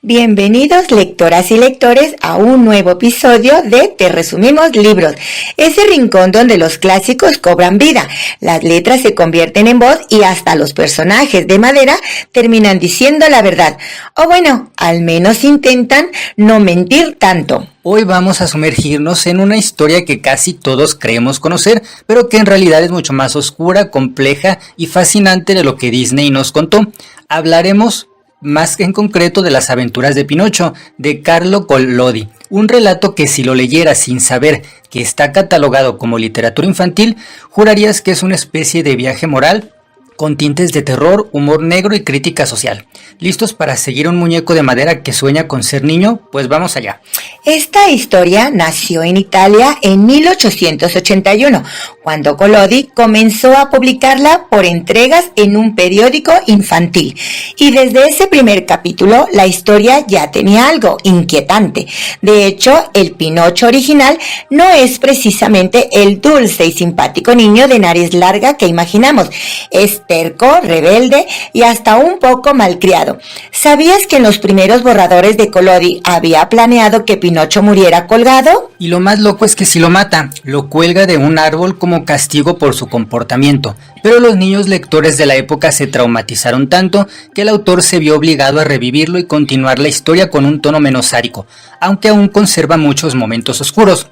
Bienvenidos lectoras y lectores a un nuevo episodio de Te Resumimos Libros, ese rincón donde los clásicos cobran vida, las letras se convierten en voz y hasta los personajes de madera terminan diciendo la verdad, o bueno, al menos intentan no mentir tanto. Hoy vamos a sumergirnos en una historia que casi todos creemos conocer, pero que en realidad es mucho más oscura, compleja y fascinante de lo que Disney nos contó. Hablaremos más en concreto de las aventuras de Pinocho, de Carlo Collodi, un relato que si lo leyeras sin saber que está catalogado como literatura infantil, jurarías que es una especie de viaje moral con tintes de terror, humor negro y crítica social. ¿Listos para seguir un muñeco de madera que sueña con ser niño? Pues vamos allá. Esta historia nació en Italia en 1881, cuando Collodi comenzó a publicarla por entregas en un periódico infantil. Y desde ese primer capítulo, la historia ya tenía algo inquietante. De hecho, el Pinocho original no es precisamente el dulce y simpático niño de nariz larga que imaginamos. Es terco, rebelde y hasta un poco malcriado. ¿Sabías que en los primeros borradores de Collodi había planeado que Pinocho muriera colgado? Y lo más loco es que si lo mata, lo cuelga de un árbol como castigo por su comportamiento. Pero los niños lectores de la época se traumatizaron tanto que el autor se vio obligado a revivirlo y continuar la historia con un tono menos sádico, aunque aún conserva muchos momentos oscuros.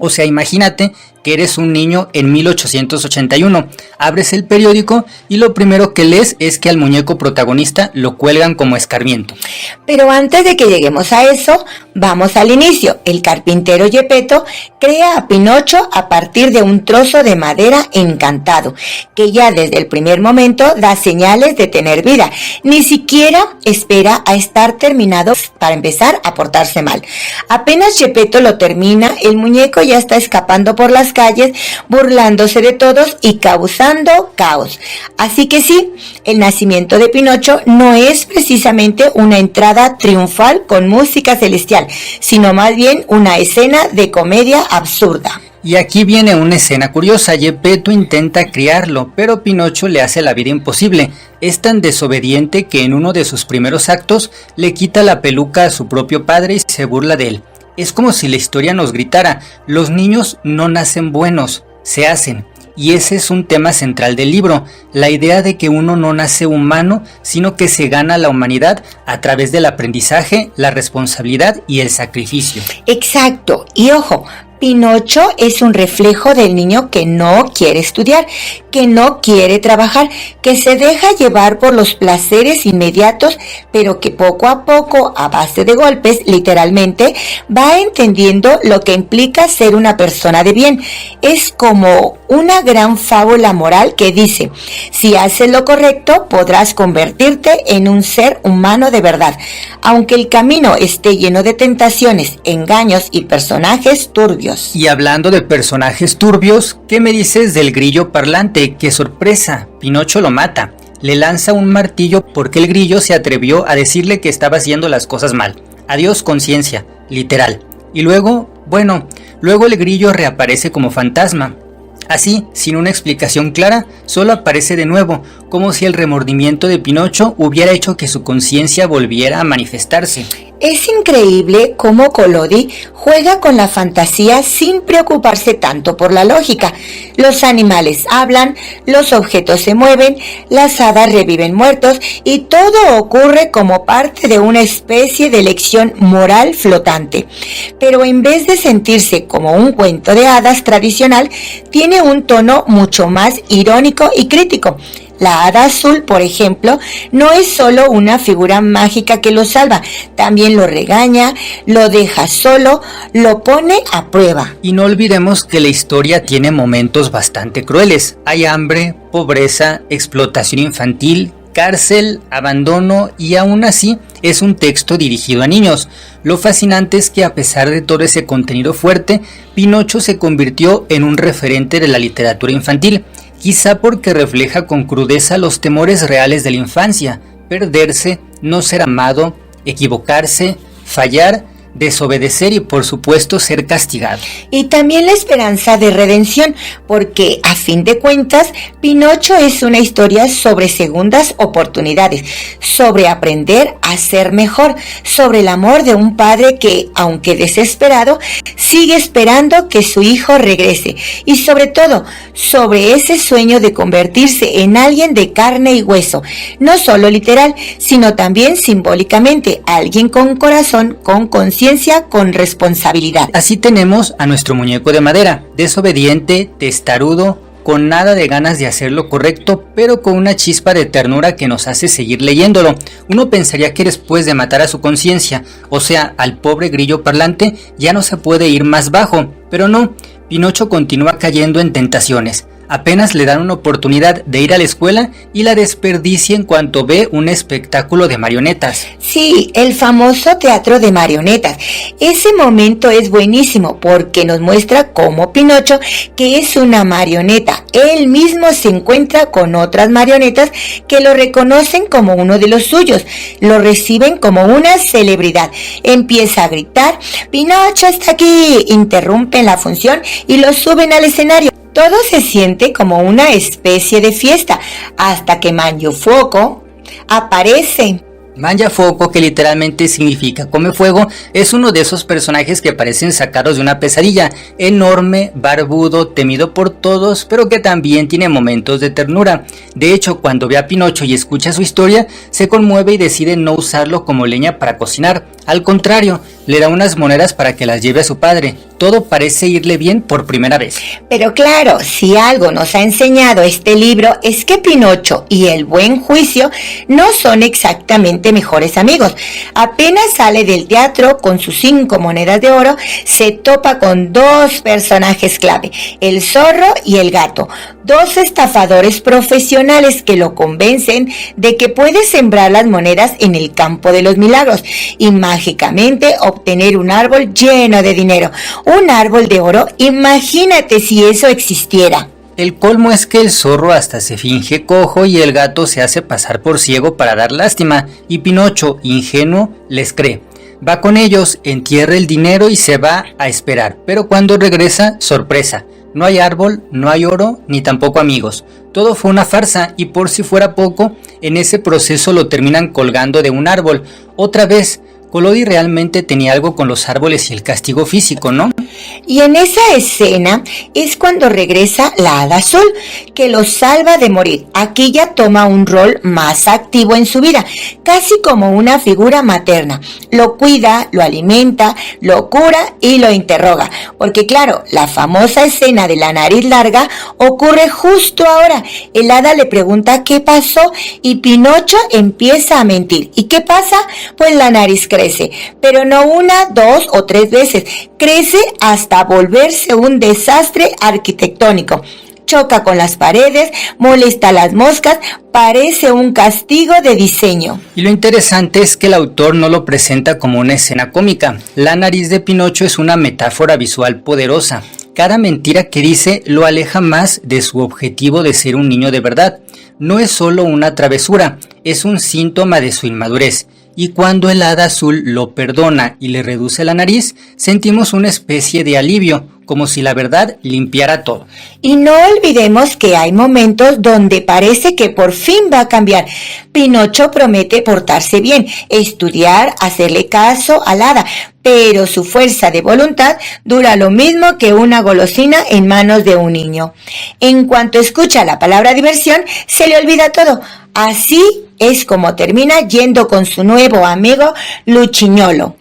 O sea, imagínate que eres un niño en 1881, abres el periódico y lo primero que lees es que al muñeco protagonista lo cuelgan como escarmiento. Pero antes de que lleguemos a eso, vamos al inicio. El carpintero Geppetto crea a Pinocho a partir de un trozo de madera encantado, que ya desde el primer momento da señales de tener vida. Ni siquiera espera a estar terminado para empezar a portarse mal. Apenas Geppetto lo termina, el muñeco ya está escapando por las calles, burlándose de todos y causando caos. Así que sí, el nacimiento de Pinocho no es precisamente una entrada triunfal con música celestial, sino más bien una escena de comedia absurda. Y aquí viene una escena curiosa. Geppetto intenta criarlo, pero Pinocho le hace la vida imposible. Es tan desobediente que en uno de sus primeros actos le quita la peluca a su propio padre y se burla de él. Es como si la historia nos gritara, los niños no nacen buenos, se hacen. Y ese es un tema central del libro, la idea de que uno no nace humano, sino que se gana la humanidad a través del aprendizaje, la responsabilidad y el sacrificio. Exacto, y ojo, Pinocho es un reflejo del niño que no quiere estudiar, que no quiere trabajar, que se deja llevar por los placeres inmediatos, pero que poco a poco, a base de golpes, literalmente, va entendiendo lo que implica ser una persona de bien. Es como una gran fábula moral que dice, si haces lo correcto, podrás convertirte en un ser humano de verdad, aunque el camino esté lleno de tentaciones, engaños y personajes turbios. Y hablando de personajes turbios, ¿qué me dices del grillo parlante? ¡Qué sorpresa! Pinocho lo mata. Le lanza un martillo porque el grillo se atrevió a decirle que estaba haciendo las cosas mal. Adiós conciencia, literal. Y luego el grillo reaparece como fantasma. Así, sin una explicación clara, solo aparece de nuevo, como si el remordimiento de Pinocho hubiera hecho que su conciencia volviera a manifestarse. Es increíble cómo Collodi juega con la fantasía sin preocuparse tanto por la lógica. Los animales hablan, los objetos se mueven, las hadas reviven muertos y todo ocurre como parte de una especie de lección moral flotante. Pero en vez de sentirse como un cuento de hadas tradicional, tiene un tono mucho más irónico y crítico. La hada azul, por ejemplo, no es solo una figura mágica que lo salva, también lo regaña, lo deja solo, lo pone a prueba. Y no olvidemos que la historia tiene momentos bastante crueles. Hay hambre, pobreza, explotación infantil, cárcel, abandono y aún así es un texto dirigido a niños. Lo fascinante es que a pesar de todo ese contenido fuerte, Pinocho se convirtió en un referente de la literatura infantil. Quizá porque refleja con crudeza los temores reales de la infancia, perderse, no ser amado, equivocarse, fallar, desobedecer y por supuesto ser castigado. Y también la esperanza de redención, porque a fin de cuentas, Pinocho es una historia sobre segundas oportunidades, sobre aprender a ser mejor, sobre el amor de un padre que, aunque desesperado, sigue esperando que su hijo regrese, y sobre todo, sobre ese sueño de convertirse en alguien de carne y hueso, no solo literal, sino también simbólicamente, alguien con corazón, con conciencia, con responsabilidad. Así tenemos a nuestro muñeco de madera, desobediente, testarudo, con nada de ganas de hacer lo correcto, pero con una chispa de ternura que nos hace seguir leyéndolo. Uno pensaría que después de matar a su conciencia, o sea, al pobre grillo parlante, ya no se puede ir más bajo, pero no, Pinocho continúa cayendo en tentaciones. Apenas le dan una oportunidad de ir a la escuela y la desperdicia en cuanto ve un espectáculo de marionetas. Sí, el famoso teatro de marionetas. Ese momento es buenísimo porque nos muestra cómo Pinocho, que es una marioneta, él mismo se encuentra con otras marionetas que lo reconocen como uno de los suyos, lo reciben como una celebridad. Empieza a gritar, ¡Pinocho está aquí! Interrumpen la función y lo suben al escenario. Todo se siente como una especie de fiesta, hasta que Mangiafoco aparece. Mangiafoco, que literalmente significa come fuego, es uno de esos personajes que parecen sacados de una pesadilla, enorme, barbudo, temido por todos, pero que también tiene momentos de ternura. De hecho, cuando ve a Pinocho y escucha su historia, se conmueve y decide no usarlo como leña para cocinar. Al contrario, le da unas monedas para que las lleve a su padre. Todo parece irle bien por primera vez. Pero claro, si algo nos ha enseñado este libro es que Pinocho y el buen juicio no son exactamente mejores amigos. Apenas sale del teatro con sus 5 monedas de oro, se topa con 2 personajes clave, el zorro y el gato, 2 estafadores profesionales que lo convencen de que puede sembrar las monedas en el campo de los milagros y mágicamente obtener un árbol lleno de dinero. Un árbol de oro, imagínate si eso existiera. El colmo es que el zorro hasta se finge cojo y el gato se hace pasar por ciego para dar lástima, y Pinocho, ingenuo, les cree. Va con ellos, entierra el dinero y se va a esperar, pero cuando regresa, sorpresa, no hay árbol, no hay oro, ni tampoco amigos. Todo fue una farsa y por si fuera poco, en ese proceso lo terminan colgando de un árbol. Otra vez, Collodi realmente tenía algo con los árboles y el castigo físico, ¿no? Y en esa escena es cuando regresa la Hada Azul, que lo salva de morir. Aquí ya toma un rol más activo en su vida, casi como una figura materna. Lo cuida, lo alimenta, lo cura y lo interroga. Porque claro, la famosa escena de la nariz larga ocurre justo ahora. El hada le pregunta qué pasó y Pinocho empieza a mentir. ¿Y qué pasa? Pues la nariz crece, pero no 1, 2 o 3 veces. Crece hasta volverse un desastre arquitectónico. Choca con las paredes, molesta a las moscas, parece un castigo de diseño. Y lo interesante es que el autor no lo presenta como una escena cómica. La nariz de Pinocho es una metáfora visual poderosa. Cada mentira que dice lo aleja más de su objetivo de ser un niño de verdad. No es solo una travesura, es un síntoma de su inmadurez. Y cuando el hada azul lo perdona y le reduce la nariz, sentimos una especie de alivio, como si la verdad limpiara todo. Y no olvidemos que hay momentos donde parece que por fin va a cambiar. Pinocho promete portarse bien, estudiar, hacerle caso al hada, pero su fuerza de voluntad dura lo mismo que una golosina en manos de un niño. En cuanto escucha la palabra diversión, se le olvida todo. Así es como termina yendo con su nuevo amigo Luchiñolo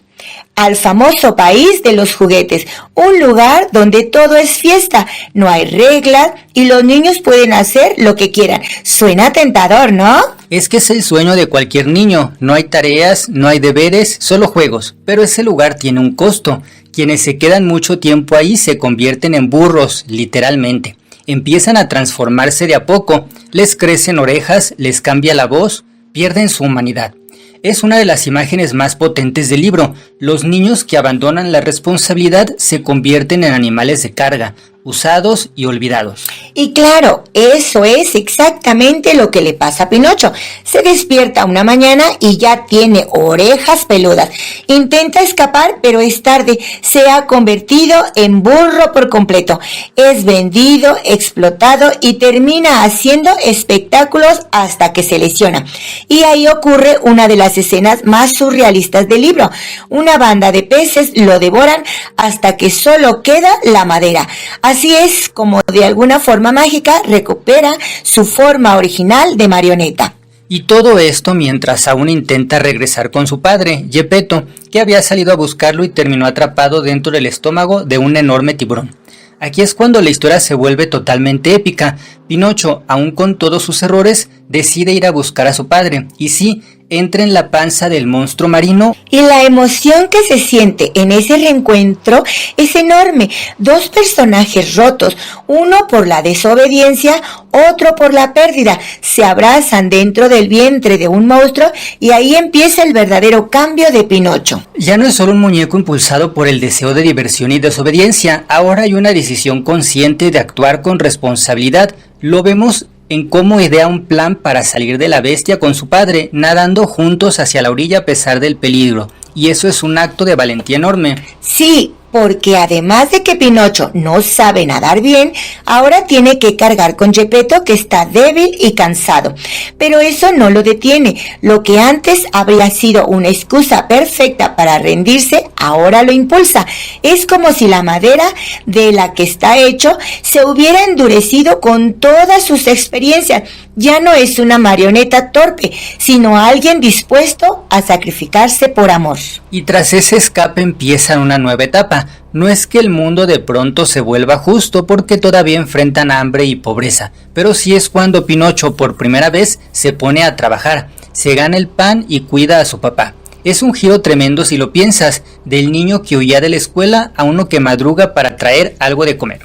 al famoso país de los juguetes, un lugar donde todo es fiesta, no hay reglas y los niños pueden hacer lo que quieran. Suena tentador, ¿no? Es que es el sueño de cualquier niño, no hay tareas, no hay deberes, solo juegos, pero ese lugar tiene un costo. Quienes se quedan mucho tiempo ahí se convierten en burros, literalmente. Empiezan a transformarse de a poco, les crecen orejas, les cambia la voz, pierden su humanidad. Es una de las imágenes más potentes del libro. Los niños que abandonan la responsabilidad se convierten en animales de carga, usados y olvidados. Y claro, eso es exactamente lo que le pasa a Pinocho. Se despierta una mañana y ya tiene orejas peludas. Intenta escapar, pero es tarde. Se ha convertido en burro por completo. Es vendido, explotado y termina haciendo espectáculos hasta que se lesiona. Y ahí ocurre una de las escenas más surrealistas del libro. Una banda de peces lo devoran hasta que solo queda la madera. Así es como de alguna forma mágica recupera su forma original de marioneta. Y todo esto mientras aún intenta regresar con su padre, Geppetto, que había salido a buscarlo y terminó atrapado dentro del estómago de un enorme tiburón. Aquí es cuando la historia se vuelve totalmente épica. Pinocho, aun con todos sus errores, decide ir a buscar a su padre, y sí, entra en la panza del monstruo marino. Y la emoción que se siente en ese reencuentro es enorme. Dos personajes rotos, uno por la desobediencia, otro por la pérdida, se abrazan dentro del vientre de un monstruo y ahí empieza el verdadero cambio de Pinocho. Ya no es solo un muñeco impulsado por el deseo de diversión y desobediencia, ahora hay una decisión consciente de actuar con responsabilidad. Lo vemos en cómo idea un plan para salir de la bestia con su padre, nadando juntos hacia la orilla a pesar del peligro. Y eso es un acto de valentía enorme. Sí, porque además de que Pinocho no sabe nadar bien, ahora tiene que cargar con Geppetto, que está débil y cansado. Pero eso no lo detiene. Lo que antes habría sido una excusa perfecta para rendirse, ahora lo impulsa. Es como si la madera de la que está hecho se hubiera endurecido con todas sus experiencias. Ya no es una marioneta torpe, sino alguien dispuesto a sacrificarse por amor. Y tras ese escape empieza una nueva etapa. No es que el mundo de pronto se vuelva justo porque todavía enfrentan hambre y pobreza, pero sí es cuando Pinocho por primera vez se pone a trabajar, se gana el pan y cuida a su papá. Es un giro tremendo si lo piensas, del niño que huía de la escuela a uno que madruga para traer algo de comer.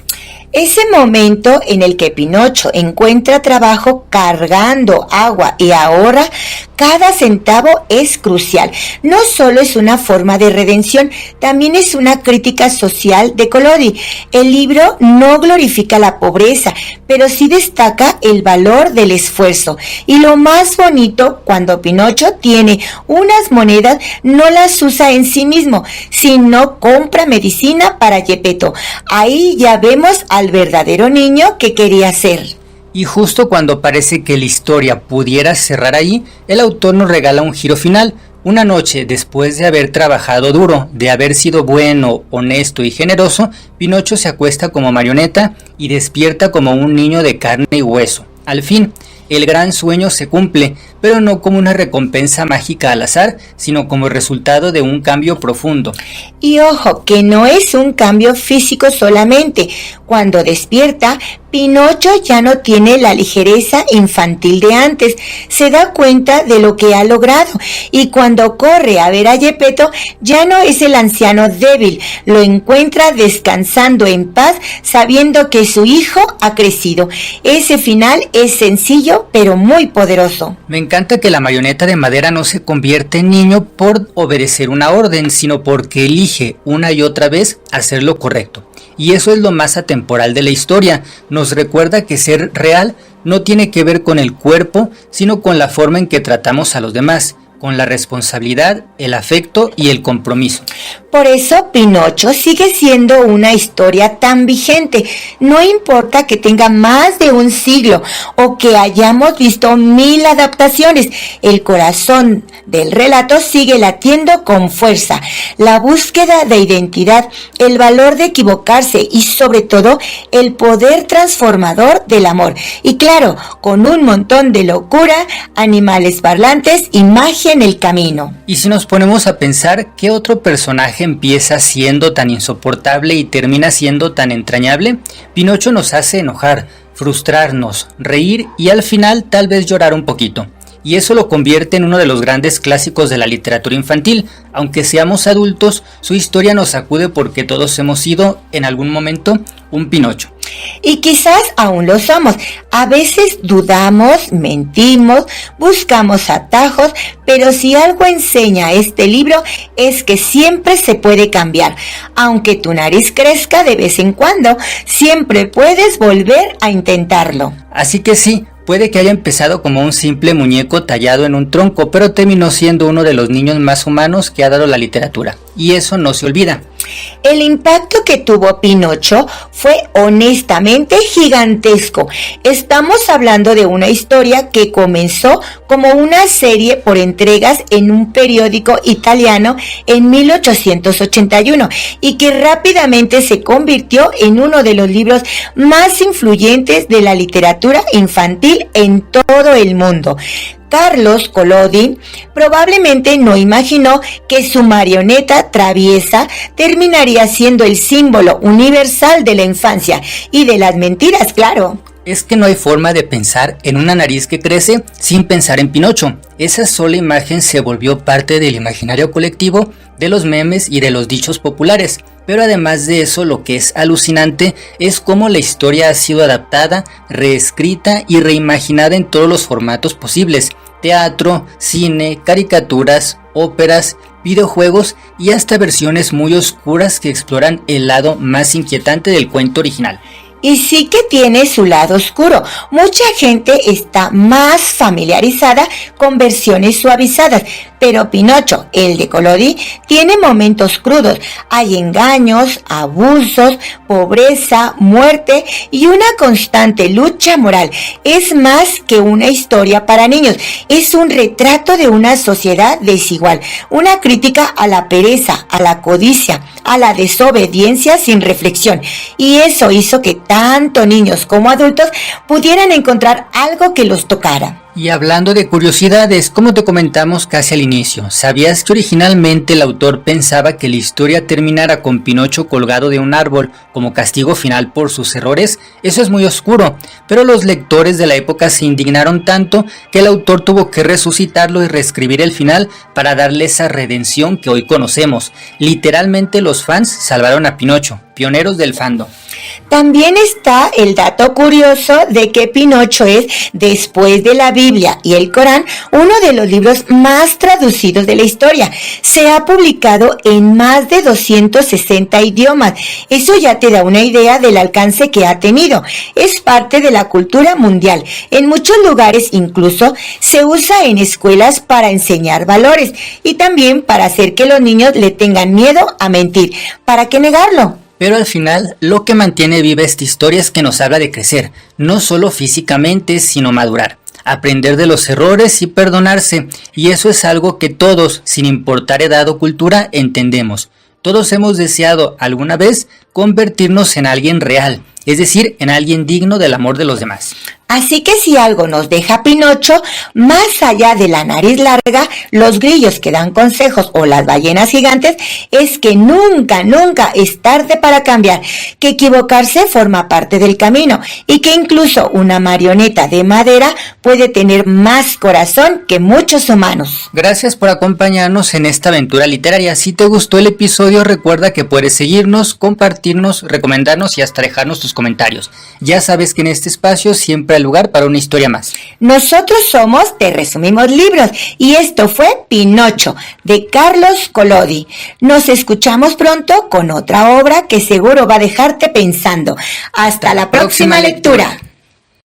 Ese momento en el que Pinocho encuentra trabajo cargando agua y ahorra cada centavo es crucial. No solo es una forma de redención, también es una crítica social de Collodi. El libro no glorifica la pobreza, pero sí destaca el valor del esfuerzo. Y lo más bonito, cuando Pinocho tiene unas monedas, no las usa en sí mismo, sino compra medicina para Geppetto. Ahí ya vemos al verdadero niño que quería ser. Y justo cuando parece que la historia pudiera cerrar ahí, el autor nos regala un giro final. Una noche, después de haber trabajado duro, de haber sido bueno, honesto y generoso, Pinocho se acuesta como marioneta y despierta como un niño de carne y hueso. Al fin, el gran sueño se cumple, pero no como una recompensa mágica al azar, sino como el resultado de un cambio profundo. Y ojo, que no es un cambio físico solamente. Cuando despierta, Pinocho ya no tiene la ligereza infantil de antes, se da cuenta de lo que ha logrado y cuando corre a ver a Geppetto ya no es el anciano débil, lo encuentra descansando en paz sabiendo que su hijo ha crecido. Ese final es sencillo pero muy poderoso. Me encanta que la marioneta de madera no se convierte en niño por obedecer una orden, sino porque elige una y otra vez hacer lo correcto. Y eso es lo más atemporal de la historia. Nos recuerda que ser real no tiene que ver con el cuerpo, sino con la forma en que tratamos a los demás, con la responsabilidad, el afecto y el compromiso. Por eso Pinocho sigue siendo una historia tan vigente. No importa que tenga más de un siglo o que hayamos visto 1000 adaptaciones, el corazón del relato sigue latiendo con fuerza. La búsqueda de identidad, el valor de equivocarse y sobre todo el poder transformador del amor. Y claro, con un montón de locura, animales parlantes y magia en el camino. Y si nos ponemos a pensar, ¿qué otro personaje empieza siendo tan insoportable y termina siendo tan entrañable? Pinocho nos hace enojar, frustrarnos, reír y al final tal vez llorar un poquito. Y eso lo convierte en uno de los grandes clásicos de la literatura infantil. Aunque seamos adultos, su historia nos sacude porque todos hemos sido, en algún momento, un Pinocho. Y quizás aún lo somos. A veces dudamos, mentimos, buscamos atajos, pero si algo enseña este libro es que siempre se puede cambiar. Aunque tu nariz crezca de vez en cuando, siempre puedes volver a intentarlo. Así que sí, puede que haya empezado como un simple muñeco tallado en un tronco, pero terminó siendo uno de los niños más humanos que ha dado la literatura. Y eso no se olvida. El impacto que tuvo Pinocho fue honestamente gigantesco. Estamos hablando de una historia que comenzó como una serie por entregas en un periódico italiano en 1881 y que rápidamente se convirtió en uno de los libros más influyentes de la literatura infantil en todo el mundo. Carlos Collodi probablemente no imaginó que su marioneta traviesa terminaría siendo el símbolo universal de la infancia y de las mentiras, claro. Es que no hay forma de pensar en una nariz que crece sin pensar en Pinocho. Esa sola imagen se volvió parte del imaginario colectivo, de los memes y de los dichos populares. Pero además de eso, lo que es alucinante es cómo la historia ha sido adaptada, reescrita y reimaginada en todos los formatos posibles: teatro, cine, caricaturas, óperas, videojuegos y hasta versiones muy oscuras que exploran el lado más inquietante del cuento original. Y sí que tiene su lado oscuro. Mucha gente está más familiarizada con versiones suavizadas, pero Pinocho, el de Collodi, tiene momentos crudos. Hay engaños, abusos, pobreza, muerte y una constante lucha moral. Es más que una historia para niños. Es un retrato de una sociedad desigual, una crítica a la pereza, a la codicia, a la desobediencia sin reflexión. Y eso hizo que tanto niños como adultos pudieran encontrar algo que los tocara. Y hablando de curiosidades, como te comentamos casi al inicio, ¿sabías que originalmente el autor pensaba que la historia terminara con Pinocho colgado de un árbol como castigo final por sus errores? Eso es muy oscuro, pero los lectores de la época se indignaron tanto que el autor tuvo que resucitarlo y reescribir el final para darle esa redención que hoy conocemos. Literalmente los fans salvaron a Pinocho, pioneros del fandom. También está el dato curioso de que Pinocho es, después de la Biblia y el Corán, uno de los libros más traducidos de la historia. Se ha publicado en más de 260 idiomas. Eso ya te da una idea del alcance que ha tenido. Es parte de la cultura mundial. En muchos lugares incluso se usa en escuelas para enseñar valores y también para hacer que los niños le tengan miedo a mentir. ¿Para qué negarlo? Pero al final, lo que mantiene viva esta historia es que nos habla de crecer, no solo físicamente, sino madurar, aprender de los errores y perdonarse, y eso es algo que todos, sin importar edad o cultura, entendemos. Todos hemos deseado alguna vez convertirnos en alguien real, es decir, en alguien digno del amor de los demás. Así que si algo nos deja Pinocho, más allá de la nariz larga, los grillos que dan consejos o las ballenas gigantes, es que nunca es tarde para cambiar, que equivocarse forma parte del camino y que incluso una marioneta de madera puede tener más corazón que muchos humanos. Gracias por acompañarnos en esta aventura literaria. Si te gustó el episodio, recuerda que puedes seguirnos, compartirnos, recomendarnos y hasta dejarnos tus comentarios. Ya sabes que en este espacio siempre hay lugar para una historia más. Nosotros somos Te Resumimos Libros y esto fue Pinocho de Carlos Collodi. Nos escuchamos pronto con otra obra que seguro va a dejarte pensando. Hasta la próxima lectura.